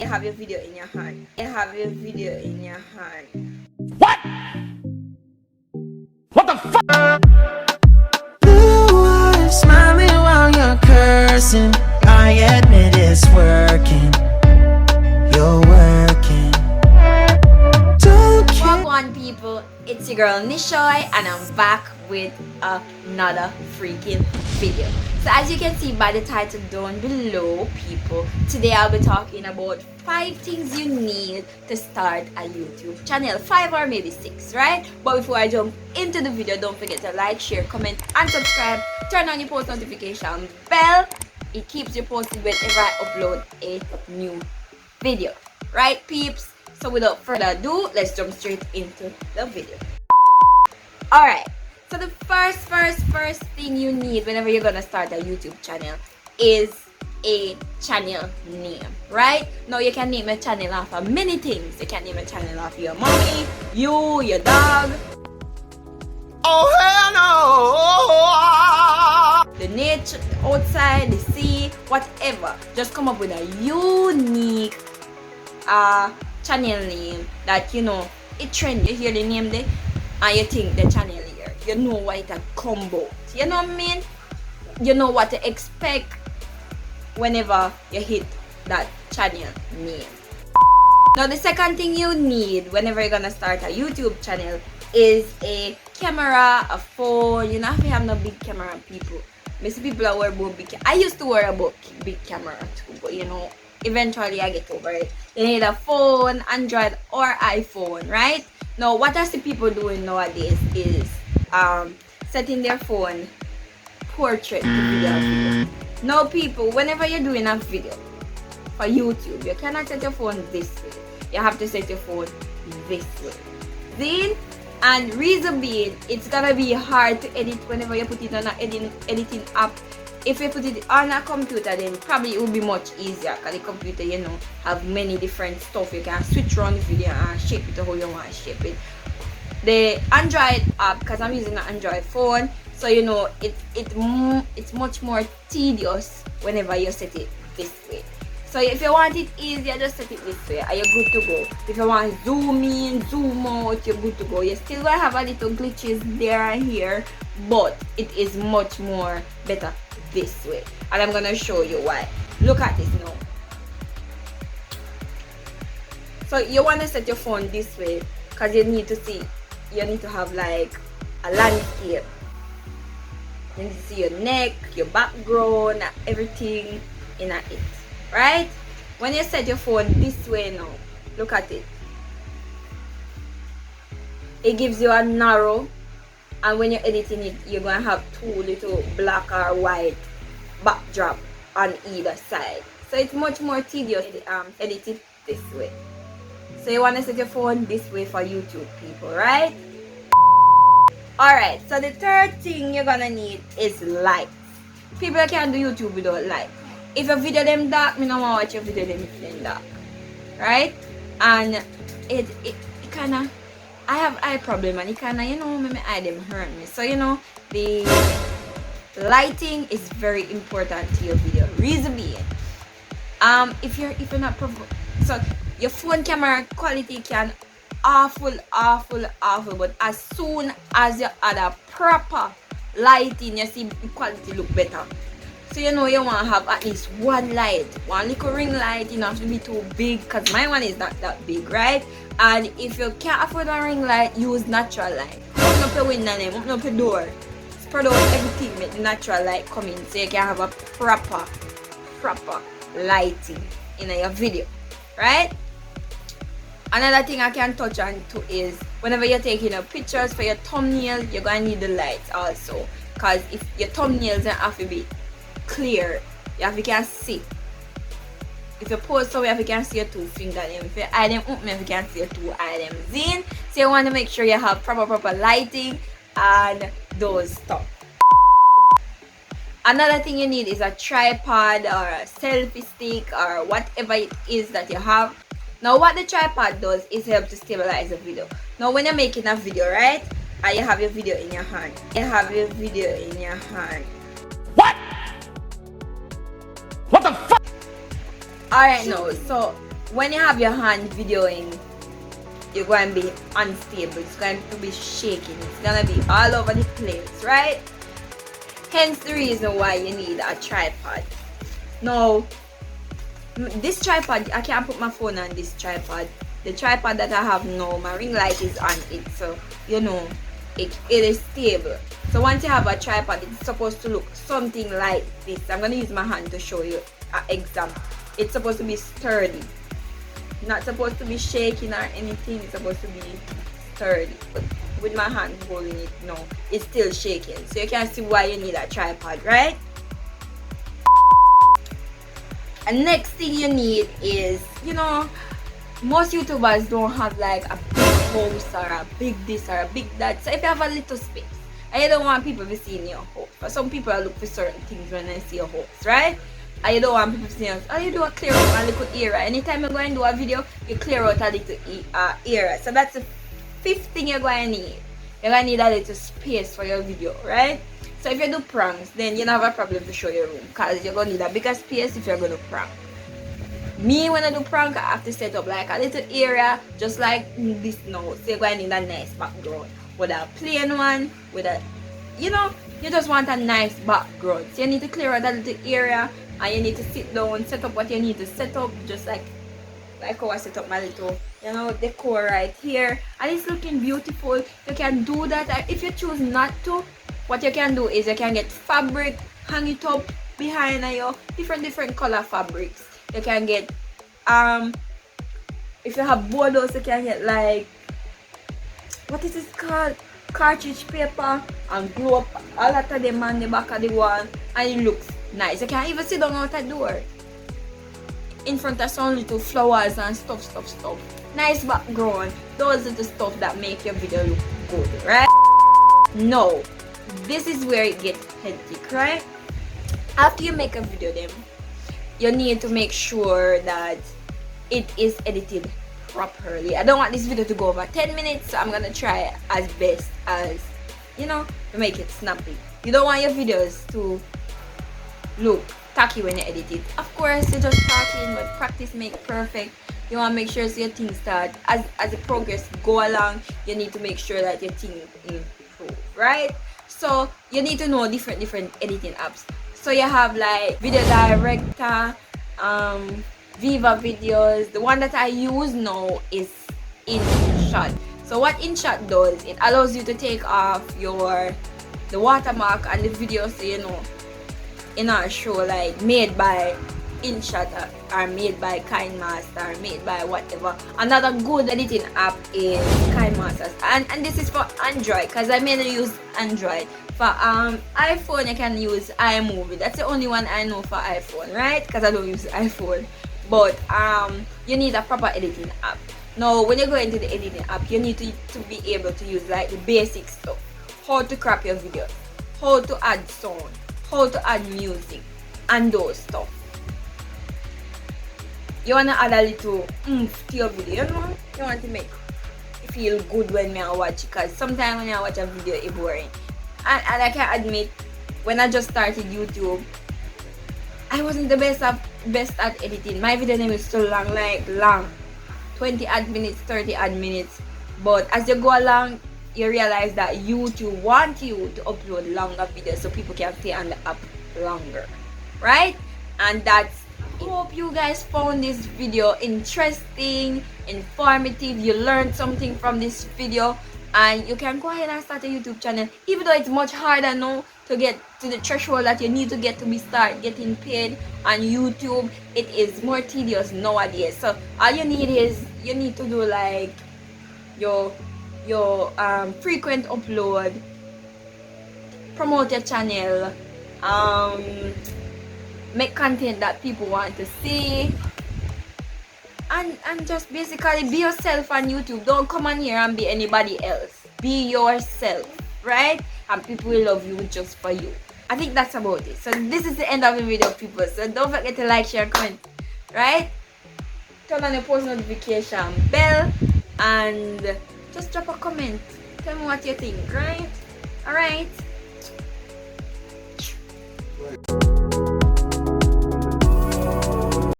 You have your video in your hand. You have your video in your hand. What? What the fuck? Blue eyes smiling while you're cursing. I admit it's working. You're working. Don't care. Welcome on people, it's your girl Nishoy and I'm back with another freaking video. So as you can see by the title down below people, today I'll be talking about 5 things you need to start a YouTube channel. 5 or maybe 6, right? But before I jump into the video, don't forget to like, share, comment and subscribe. Turn on your post notification bell. It keeps you posted whenever I upload a new video. Right peeps? So without further ado, let's jump straight into the video. Alright, so the first thing you need whenever you're gonna start a YouTube channel is a channel name, right? Now you can name a channel after many things. You can name a channel after your mommy, you, your dog, Oh hell no! the nature, outside, the sea, whatever. Just come up with a unique channel name that you know it trend. You hear the name there and you think the channel here, you know what it a combo. You know what I mean? You know what to expect whenever you hit that channel name. Now the second thing you need whenever you're gonna start a YouTube channel is a camera, a phone. You know if you have no big camera people. Most people are wear about big. I used to wear about big camera too, but you know eventually I get over it. You need a phone, Android or iPhone, right? Now what I see people doing nowadays is setting their phone portrait to video. Now people, whenever you're doing a video for YouTube, you cannot set your phone this way. You have to set your phone this way. Then, and reason being, it's gonna be hard to edit whenever you put it on an editing app. If you put it on a computer, then probably it will be much easier because the computer, you know, have many different stuff. You can switch around the video and shape it how you want to shape it. The Android app, because I'm using an Android phone, so you know it's much more tedious whenever you set it this way. So if you want it easier, just set it this way and you're good to go. If you want zoom in, zoom out, you're good to go. You still gonna have a little glitches there and here, but it is much more better this way. And I'm gonna show you why. Look at this now. So you want to set your phone this way because you need to see, you need to have like a landscape. You need to see your neck, your background, everything in it, right? When you set your phone this way now, look at it. It gives you a narrow, and when you're editing it, you're gonna have 2 little black or white backdrop on either side. So it's much more tedious to edit it this way. So you want to set your phone this way for YouTube people, right? Alright, so the third thing you're gonna need is lights. People can't do YouTube without light. If your video them dark, me no want to watch your video them dark, right? And it kinda, I have eye problem and it kinda, you know, my eye them hurt me. So you know, the lighting is very important to your video. Reason being, if you're not so your phone camera quality can awful, but as soon as you add a proper lighting, you see the quality look better. So you know you want to have at least one light, one little ring light. You don't have to be too big because my one is not that big, right? And if you can't afford a ring light, use natural light. Open up your window and open up your door. Spread out everything, make the natural light come in so you can have a proper lighting in your video, right? Another thing I can touch on too is whenever you're taking your pictures for your thumbnail, you're gonna need the lights also. Because if your thumbnails don't have to be clear, you have to can see. If you post somewhere, you can see your 2 fingers. If you eye them open, you can see your 2 items in. So you want to make sure you have proper lighting and those stuff. Another thing you need is a tripod or a selfie stick or whatever it is that you have. Now what the tripod does is help to stabilize the video. Now when you're making a video, right? And you have your video in your hand. You have your video in your hand. What? What the fuck? Alright, no, so when you have your hand videoing, you're going to be unstable. It's going to be shaking. It's going to be all over the place, right? Hence the reason why you need a tripod. Now, this tripod, I can't put my phone on this tripod. The tripod that I have now, my ring light is on it, so you know it is stable. So once you have a tripod, it's supposed to look something like this. I'm going to use my hand to show you an example. It's supposed to be sturdy, not supposed to be shaking or anything. It's supposed to be sturdy, but with my hand holding it now, it's still shaking. So you can see why you need a tripod, right? And next thing you need is, you know, most YouTubers don't have like a big house or a big this or a big that. So if you have a little space and you don't want people to see your house, for some people look for certain things when they see your house, right? And you don't want people to see us. All you do is clear out a little area. Anytime you're going to do a video, you clear out a little area. So that's the fifth thing you're going to need. You're going to need a little space for your video, right? So if you do pranks, then you don't have a problem to show your room, because you're going to need a bigger space if you're going to prank. Me, when I do prank, I have to set up like a little area, just like this now. So you're going to need a nice background. With a plain one, with a, you know, you just want a nice background. So you need to clear out that little area, and you need to sit down, set up what you need to set up, just like how I set up my little, you know, decor right here. And it's looking beautiful. You can do that. If you choose not to, what you can do is you can get fabric, hang it up behind you, different color fabrics. You can get if you have borders, you can get like, what is this called, cartridge paper, and glue up a lot of them on the back of the wall, and it looks nice. You can even sit down out the door in front of some little flowers and stuff. Nice background. Those are the stuff that make your video look good, right? No, this is where it gets hectic, right? After you make a video, then you need to make sure that it is edited properly. I don't want this video to go over 10 minutes, so I'm gonna try as best as, you know, to make it snappy. You don't want your videos to look tacky when you edit it. Of course, you're just talking, but practice make perfect. You want to make sure so your things start as the progress go along. You need to make sure that your thing improve, right? So you need to know different editing apps. So you have like Video Director, Viva Videos. The one that I use now is InShot. So what InShot does, it allows you to take off the watermark and the video, so you know, in our show like made by InShot or made by KineMaster or made by whatever. Another good editing app is KineMaster, and this is for Android, because I mainly use Android. For iPhone, you can use iMovie. That's the only one I know for iPhone, right? Because I don't use iPhone. But you need a proper editing app. Now when you go into the editing app, you need to be able to use like the basic stuff. How to crop your videos, how to add sound, how to add music, and those stuff. You want to add a little oomph to your video, you know? You want to make it feel good when I watch it, because sometimes when I watch a video it's boring. And I can admit, when I just started YouTube, I wasn't the best at editing. My video name is so long, 20 odd minutes, 30 odd minutes. But as you go along, you realize that YouTube wants you to upload longer videos so people can stay on the app longer, right? And that's it. Hope you guys found this video interesting, informative. You learned something from this video, and you can go ahead and start a YouTube channel, even though it's much harder now to get to the threshold that you need to get to start getting paid on YouTube. It is more tedious nowadays. So all you need is, you need to do like your frequent upload, promote your channel, make content that people want to see, and just basically be yourself on YouTube. Don't come on here and be anybody else. Be yourself, right? And people will love you just for you. I think that's about it. So this is the end of the video, people. So don't forget to like, share, comment, right? Turn on the post notification bell, and just drop a comment. Tell me what you think, right? Alright.